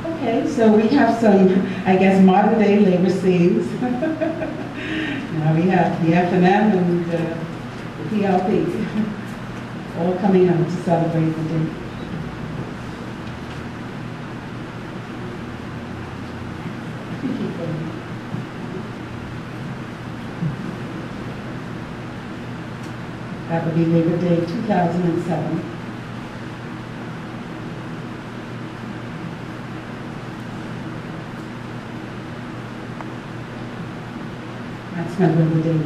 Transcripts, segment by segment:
Okay, so we have some, I guess, modern day labor scenes. Now we have the F&M and the PLP all coming out to celebrate the day. That would be Labor Day 2007. That's November Day.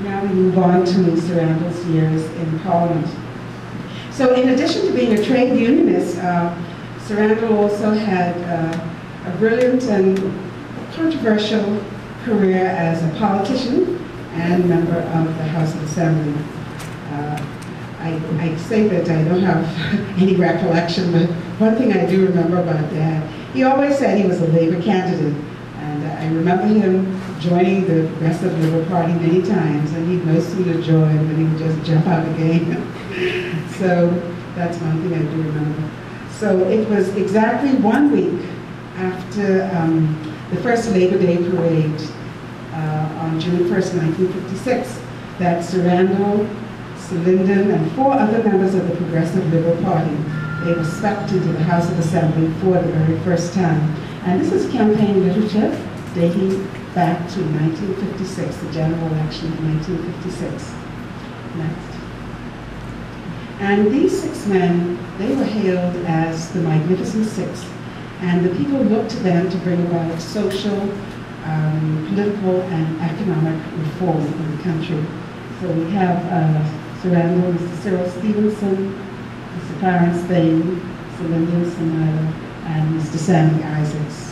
Now we move on to Sir Randol's years in Parliament. So in addition to being a trade unionist, Sir Randol also had a brilliant and controversial career as a politician and member of the House of Assembly. I say that I don't have any recollection, but one thing I do remember about Dad, he always said he was a Labour candidate. And I remember him joining the Progressive Labour Party many times, and he'd no sooner join than he would just jump out again. So that's one thing I do remember. So it was exactly 1 week after the first Labor Day parade on June 1st, 1956, that Sir Randol, Sir Lyndon, and 4 other members of the Progressive Labour Party, they were swept into the House of Assembly for the very first time. And this is campaign literature dating back to 1956, the general election of 1956. Next. And these 6 men, they were hailed as the Magnificent Six, and the people looked to them to bring about social, political, and economic reform in the country. So we have Sir Randol, Mr. Cyril Stevenson, Mr. Clarence Bain, Sir Lyndon Samaila, and Mr. Sammy Isaacs.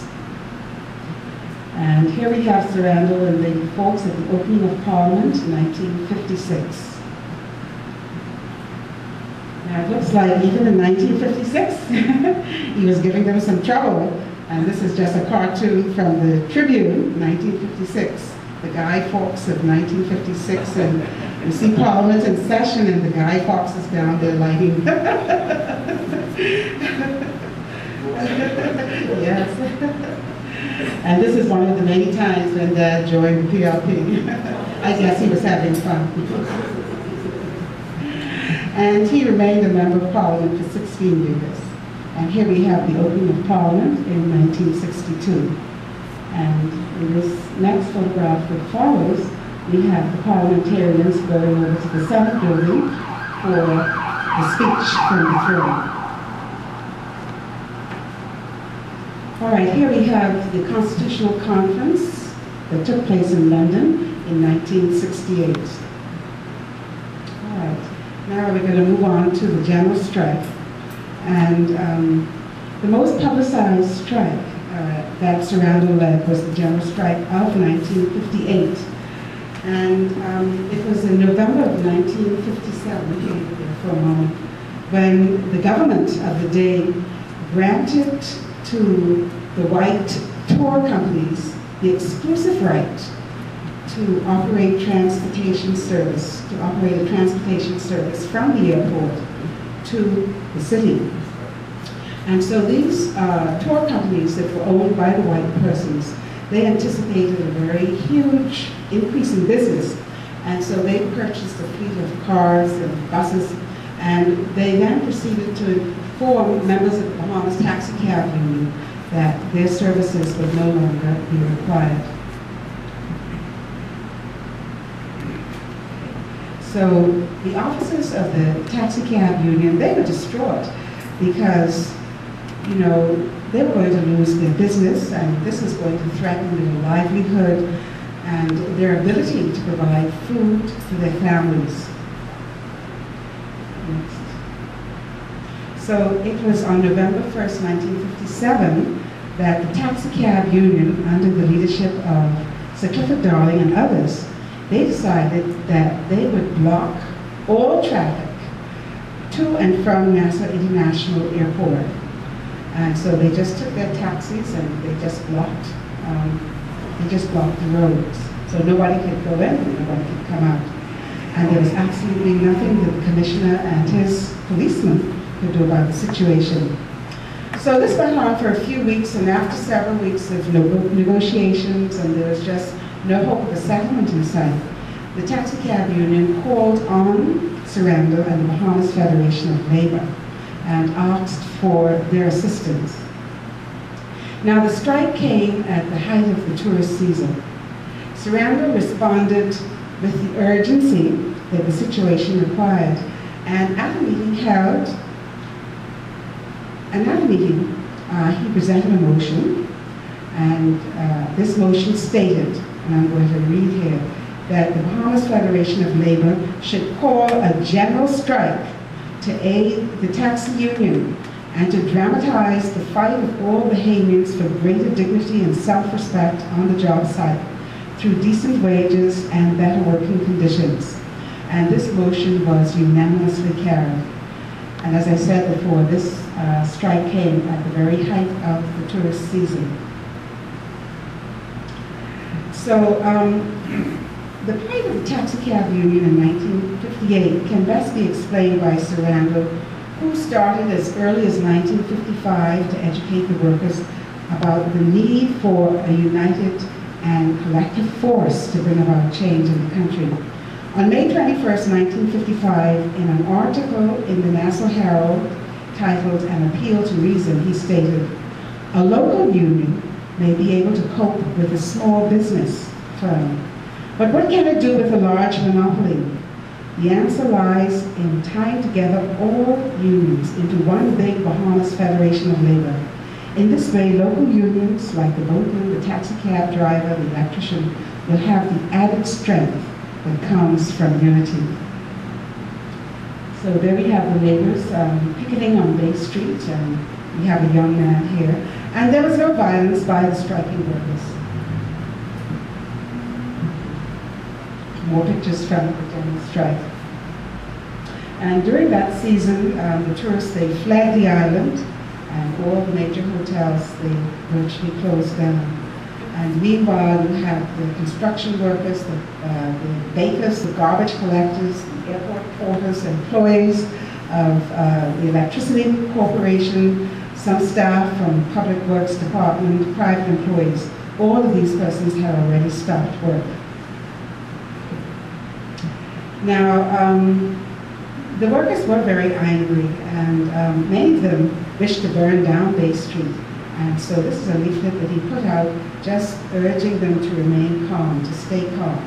And here we have Sir Randol and Lady Fawkes at the opening of Parliament in 1956. Now it looks like even in 1956, he was giving them some trouble. And this is just a cartoon from the Tribune, 1956. The Guy Fawkes of 1956, and you see Parliament in session, and the Guy Fawkes is down there lighting. Yes. And this is one of the many times when Dad joined the PLP. I guess he was having fun. And he remained a member of Parliament for 16 years. And here we have the opening of Parliament in 1962. And in this next photograph that follows, we have the parliamentarians going over to the Senate building for the speech from the throne. All right, here we have the Constitutional Conference that took place in London in 1968. All right, now we're going to move on to the general strike. And the most publicized strike that Sir Randol led was the general strike of 1958. And it was in November of 1957, for a moment, when the government of the day granted to the white tour companies the exclusive right to operate transportation service, to operate a transportation service from the airport to the city. And so these tour companies that were owned by the white persons, they anticipated a very huge increase in business. And so they purchased a fleet of cars and buses, and they then proceeded to inform members of the Bahamas Taxi Cab Union that their services would no longer be required. So the officers of the Taxi Cab Union, they were distraught because, you know, they were going to lose their business, and this was going to threaten their livelihood and their ability to provide food to their families. Next. So it was on November 1st, 1957, that the taxi cab union, under the leadership of Sir Clifford Darling and others, they decided that they would block all traffic to and from Nassau International Airport. And so they just took their taxis and they just blocked the roads. So nobody could go in and nobody could come out. And there was absolutely nothing that the commissioner and his policemen could do about the situation. So this went on for a few weeks, and after several weeks of negotiations, and there was just no hope of a settlement in sight, the taxi cab union called on Sir Randol and the Bahamas Federation of Labor and asked for their assistance. Now the strike came at the height of the tourist season. Sir Randol responded with the urgency that the situation required, and at a meeting he presented a motion, and this motion stated, and I'm going to read here, that the Bahamas Federation of Labor should call a general strike to aid the taxi union and to dramatize the fight of all Bahamians for greater dignity and self-respect on the job site through decent wages and better working conditions. And this motion was unanimously carried. And as I said before, this strike came at the very height of the tourist season. So the plight of the taxi cab union in 1958 can best be explained by Sir Randol, who started as early as 1955 to educate the workers about the need for a united and collective force to bring about change in the country. On May 21st, 1955, in an article in the Nassau Herald titled An Appeal to Reason, he stated, "A local union may be able to cope with a small business firm, but what can it do with a large monopoly? The answer lies in tying together all unions into one big Bahamas Federation of Labor. In this way, local unions like the boatman, the taxi cab driver, the electrician will have the added strength that comes from unity." So there we have the laborers picketing on Bay Street, and we have a young man here. And there was no violence by the striking workers. More pictures from the general strike. And during that season, the tourists, they fled the island, and all the major hotels, they virtually closed down. And meanwhile, you have the construction workers, the bakers, the garbage collectors, the airport porters, employees of the electricity corporation, some staff from public works department, private employees. All of these persons had already stopped work. Now, the workers were very angry, and many of them wished to burn down Bay Street. And so this is a leaflet that he put out just urging them to remain calm, to stay calm.